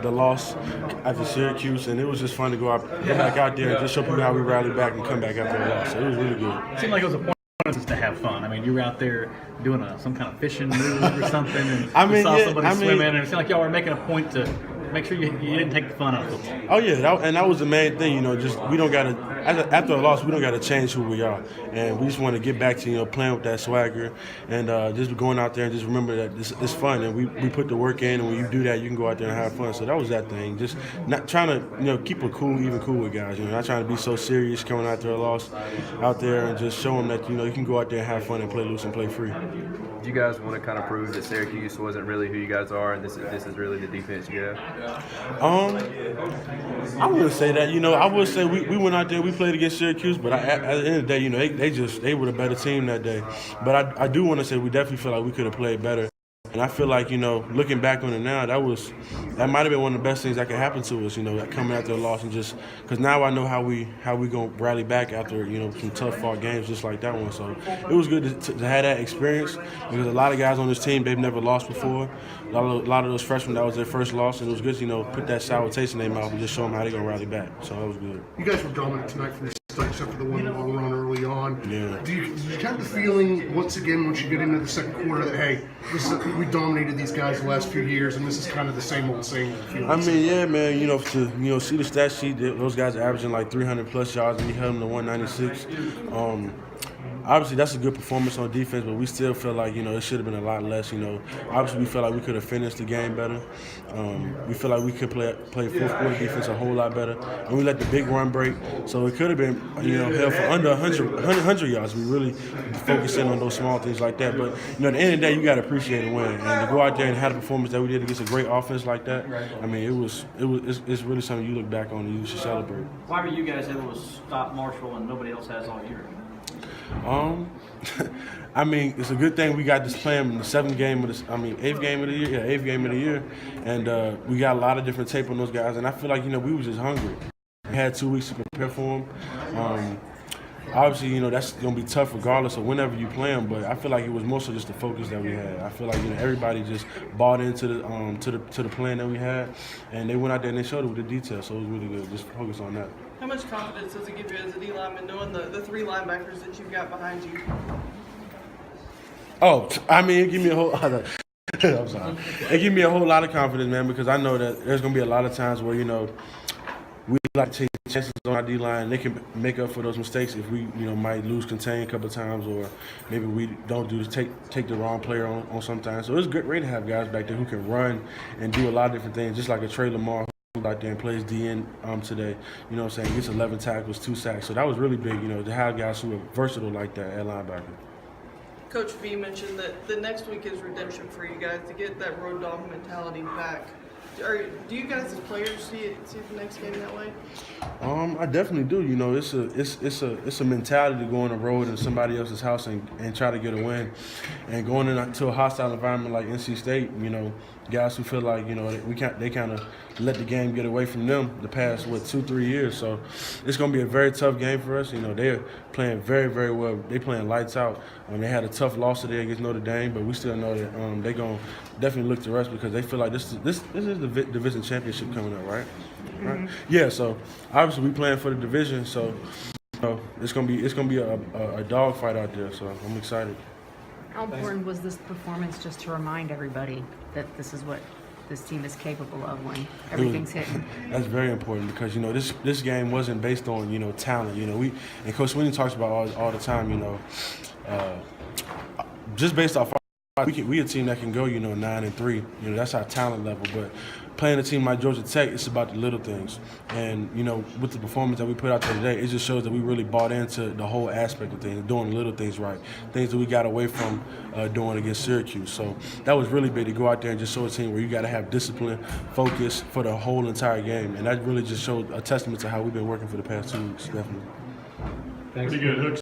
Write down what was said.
the loss after Syracuse, and it was just fun to go back out there and just show people how we rallied back and come back after the loss. So it was really good. It seemed like it was a point to have fun. I mean, you were out there doing some kind of fishing move or something, and you saw somebody swim in, and it seemed like y'all were making a point to make sure you didn't take the fun out of football. Oh yeah, and that was the main thing. Just we don't gotta after a loss, we don't gotta change who we are, and we just want to get back to playing with that swagger and just going out there and just remember that it's fun, and we put the work in, and when you do that, you can go out there and have fun. So that was that thing. Just not trying to keep it cool, even cool with guys. Not trying to be so serious coming after a loss out there, and just show them that you can go out there and have fun and play loose and play free. Do you guys want to kind of prove that Syracuse wasn't really who you guys are, and this is really the defense you have? I wouldn't say that. I would say we went out there, we played against Syracuse, but at the end of the day, they were the better team that day. But I do want to say we definitely feel like we could have played better. And I feel like, looking back on it now, that might have been one of the best things that could happen to us, coming after a loss, and just because now I know how we gonna rally back after some tough fought games just like that one. So it was good to have that experience, because a lot of guys on this team, they've never lost before. A lot of those freshmen, that was their first loss, and it was good to put that sour taste in their mouth and just show them how they're gonna rally back. So that was good. You guys were dominant tonight from the start, except for the one long run early on. Yeah. Do you have the feeling once you get into the second quarter that we dominated these guys the last few years, and this is kind of the same old feeling? I mean, yeah, man. To see the stat sheet, those guys are averaging like 300 plus yards, and we held them to 196. Obviously, that's a good performance on defense, but we still feel like, it should have been a lot less. Obviously, we feel like we could have finished the game better. We feel like we could play fourth quarter defense a whole lot better. And we let the big run break. So it could have been, held for under 100 yards. We really focus in on those small things like that. But, at the end of the day, you got to appreciate a win. And to go out there and have the performance that we did against a great offense like that, I mean, it's really something you look back on and you should celebrate. Why were you guys able to stop Marshall and nobody else has all year? I mean, it's a good thing we got this playing in the eighth game of the year. Yeah, eighth game of the year, and we got a lot of different tape on those guys. And I feel like we was just hungry. We had 2 weeks to prepare for them. Obviously, that's gonna be tough regardless of whenever you play them. But I feel like it was mostly just the focus that we had. I feel like everybody just bought into the plan that we had, and they went out there and they showed it with the details. So it was really good. Just focus on that. How much confidence does it give you as a D lineman knowing the three linebackers that you've got behind you? Oh, I mean, it give me a whole. I'm sorry. It give me a whole lot of confidence, man, because I know that there's gonna be a lot of times where we like to take chances on our D-line. They can make up for those mistakes if we, might lose contain a couple of times, or maybe we don't take the wrong player on sometimes. So it's great to have guys back there who can run and do a lot of different things, just like a Trey Lamar who out there and plays DN today. Gets 11 tackles, 2 sacks. So that was really big, to have guys who are versatile like that at linebacker. Coach V mentioned that the next week is redemption for you guys to get that road dog mentality back. Do you guys as players see the next game that way? I definitely do. It's a mentality to go on the road in somebody else's house and try to get a win, and going into a hostile environment like NC State. Guys who feel like they kind of let the game get away from them the past 2-3 years. So it's going to be a very tough game for us. They're playing very, very well. They're playing lights out. They had a tough loss today against Notre Dame, but we still know that they're going to definitely look to us because they feel like this is the division championship coming up, right? Mm-hmm. Right? Yeah. So obviously we playing for the division. So it's gonna be a dogfight out there. So I'm excited. How important was this performance just to remind everybody that this is what this team is capable of when everything's hitting? That's very important because this game wasn't based on talent. And Coach Sweeney talks about all the time. Just based off we a team that can go 9-3. That's our talent level. But playing a team like Georgia Tech, it's about the little things. And with the performance that we put out there today, it just shows that we really bought into the whole aspect of things, doing the little things right, things that we got away from doing against Syracuse. So that was really big to go out there and just show a team where you got to have discipline, focus for the whole entire game, and that really just showed a testament to how we've been working for the past 2 weeks. Definitely. Thanks. Pretty good.